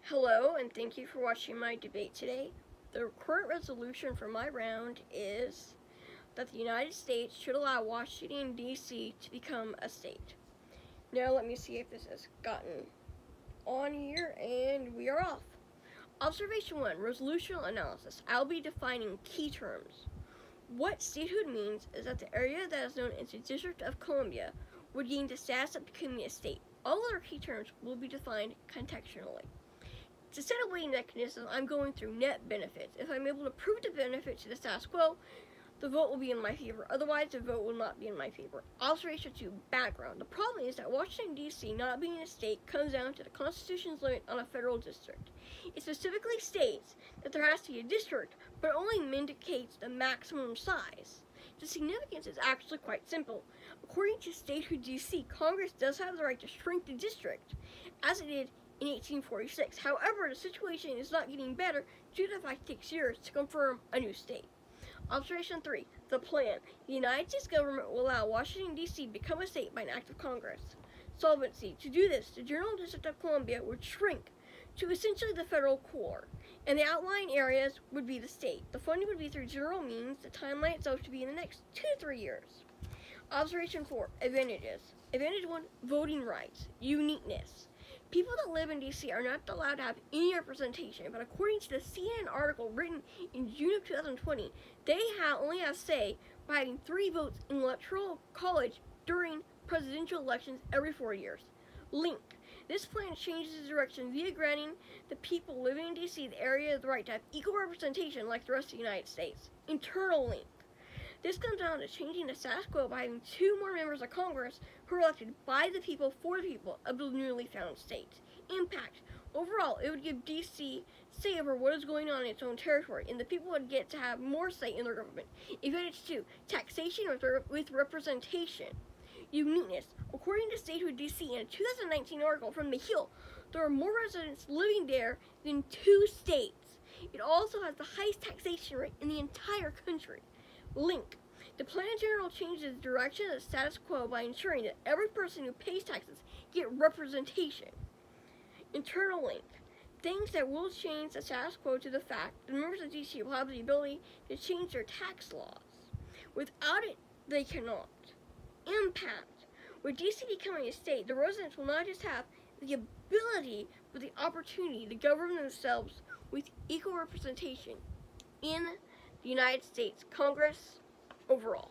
Hello, and thank you for watching my debate today. The current resolution for my round is that the United States should allow Washington, D.C. to become a state. Now let me see if this has gotten on here, and we are off. Observation 1, resolutional analysis. I'll be defining key terms. What statehood means is that the area that is known as the District of Columbia would gain the status of becoming a state. All other key terms will be defined contextually. To set a weighting mechanism, I'm going through net benefits. If I'm able to prove the benefit to the status quo, the vote will be in my favor. Otherwise, the vote will not be in my favor. Observation 2, background. The problem is that Washington, D.C. not being a state comes down to the Constitution's limit on a federal district. It specifically states that there has to be a district, but only indicates the maximum size. The significance is actually quite simple. According to statehood D.C., Congress does have the right to shrink the district, as it did in 1846. However, the situation is not getting better due to the fact it takes years to confirm a new state. Observation 3, the plan. The United States government will allow Washington, D.C. become a state by an act of Congress. Solvency. To do this, the General District of Columbia would shrink to essentially the federal core, and the outlying areas would be the state. The funding would be through general means. The timeline itself to be in the next 2 to 3 years. Observation 4, advantages. Advantage 1, voting rights. Uniqueness. People that live in D.C. are not allowed to have any representation, but according to the CNN article written in June of 2020, they only have say by having 3 votes in the Electoral College during presidential elections every 4 years. Link. This plan changes the direction via granting the people living in D.C. the area the right to have equal representation like the rest of the United States. Internal link. This comes down to changing the status quo by having 2 more members of Congress who are elected by the people for the people of the newly found states. Impact. Overall, it would give D.C. say over what is going on in its own territory, and the people would get to have more say in their government. Advantage 2, taxation with representation. Uniqueness. According to statehood D.C. in a 2019 article from The Hill, there are more residents living there than 2 states. It also has the highest taxation rate in the entire country. Link. The plan in general changes the direction of the status quo by ensuring that every person who pays taxes get representation. Internal link. Things that will change the status quo to the fact that members of D.C. will have the ability to change their tax laws. Without it, they cannot. Impact. With D.C. becoming a state, the residents will not just have the ability, but the opportunity to govern themselves with equal representation in the United States Congress overall.